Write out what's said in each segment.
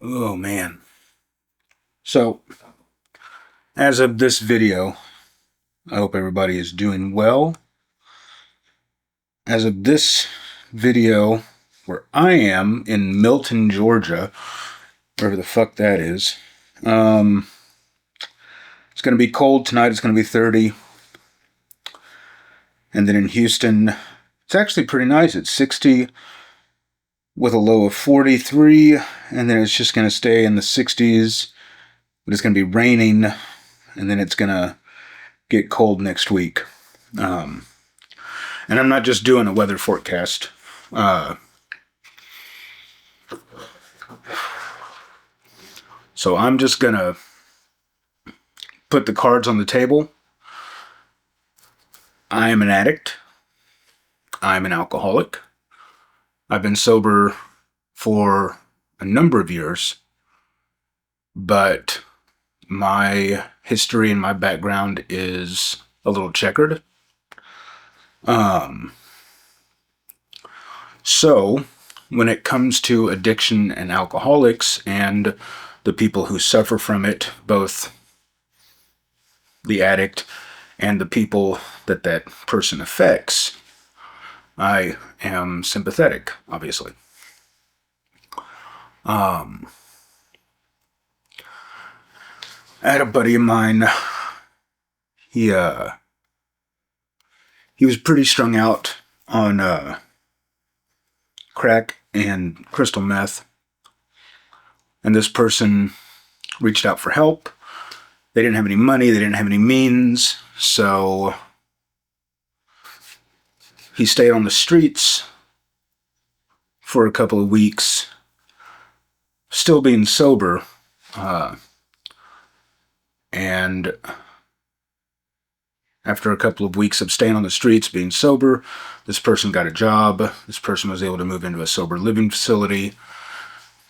Oh man. So, as of this video, I hope everybody is doing well. As of this video, where I am in Milton, Georgia, wherever the fuck that is, it's going to be cold tonight. It's going to be 30. And then in Houston, it's actually pretty nice. It's 60 with a low of 43. And then it's just going to stay in the 60s. But it's going to be raining. And then it's going to get cold next week. And I'm not just doing a weather forecast. So I'm just going to put the cards on the table. I am an addict. I'm an alcoholic. I've been sober for a number of years, but my history and my background is a little checkered. So when it comes to addiction and alcoholics and the people who suffer from it, both the addict and the people that person affects, I am sympathetic, obviously. I had a buddy of mine. He was pretty strung out on crack and crystal meth, and this person reached out for help. They didn't have any money. They didn't have any means, so he stayed on the streets for a couple of weeks, still being sober. And after a couple of weeks of staying on the streets, being sober, this person got a job. This person was able to move into a sober living facility.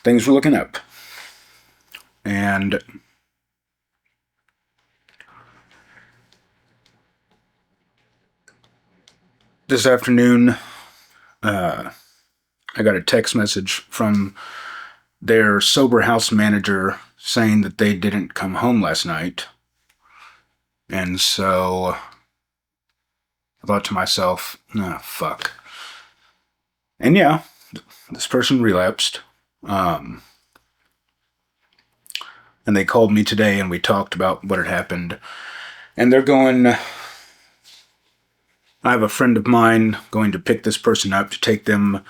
Things were looking up. And this afternoon, I got a text message from their sober house manager saying that they didn't come home last night. And so I thought to myself, fuck. And yeah, this person relapsed. And they called me today and we talked about what had happened. And they're going, I have a friend of mine going to pick this person up to take them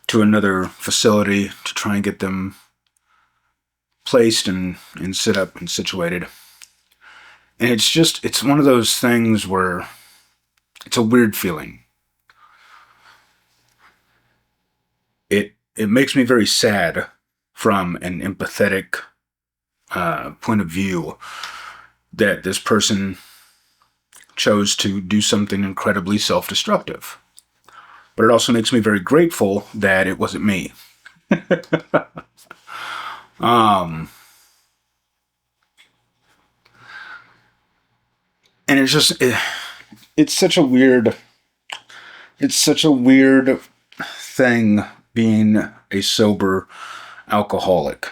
to another facility to try and get them placed and set up and situated. And it's one of those things where it's a weird feeling. It makes me very sad from an empathetic point of view that this person chose to do something incredibly self-destructive. But it also makes me very grateful that it wasn't me. And it's such a weird thing being a sober alcoholic,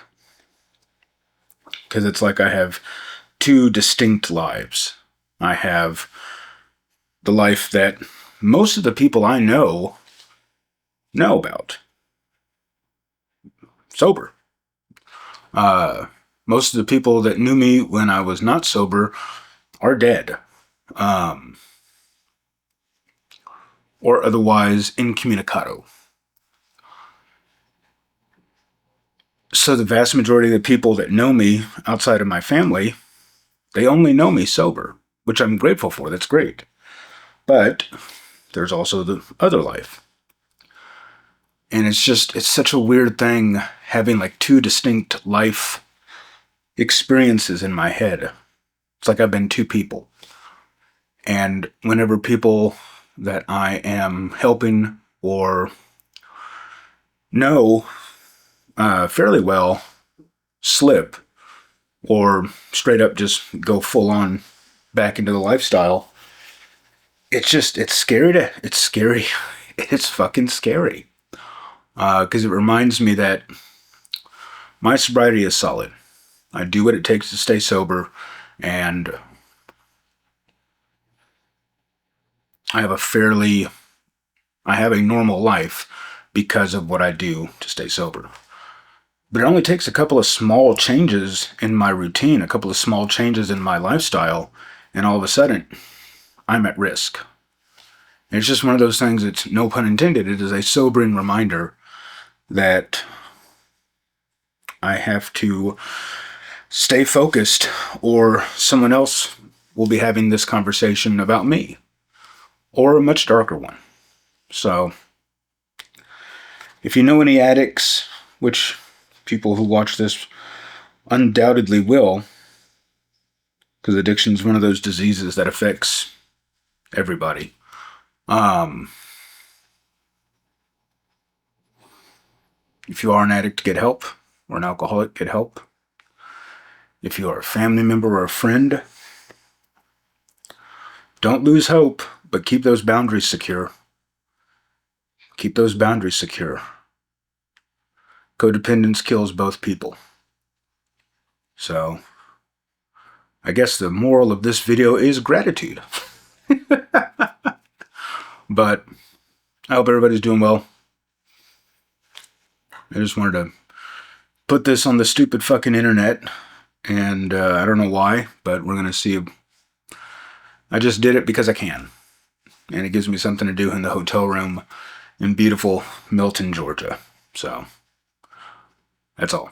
because it's like I have two distinct lives. I have the life that most of the people I know about, sober. Most of the people that knew me when I was not sober are dead, or otherwise incommunicado. So the vast majority of the people that know me outside of my family, they only know me sober, which I'm grateful for. That's great. But there's also the other life. And it's such a weird thing having like two distinct life experiences in my head. It's like I've been two people. And whenever people that I am helping or know fairly well slip or straight up just go full on back into the lifestyle, it's scary. It's fucking scary. Because it reminds me that My sobriety is solid. I do what it takes to stay sober, and I have a fairly, I have a normal life because of what I do to stay sober. But it only takes a couple of small changes in my routine, a couple of small changes in my lifestyle, and all of a sudden, I'm at risk. It's just one of those things that's, no pun intended, it is a sobering reminder that I have to stay focused, or someone else will be having this conversation about me, or a much darker one. So, if you know any addicts, which people who watch this undoubtedly will, because addiction is one of those diseases that affects everybody. If you are an addict, get help, or an alcoholic, get help. If you are a family member or a friend, don't lose hope, but keep those boundaries secure. Keep those boundaries secure. Codependence kills both people. So, I guess the moral of this video is gratitude. But I hope everybody's doing well. I just wanted to put this on the stupid fucking internet, and I don't know why, but we're going to see. I just did it because I can, and it gives me something to do in the hotel room in beautiful Milton, Georgia. So, that's all.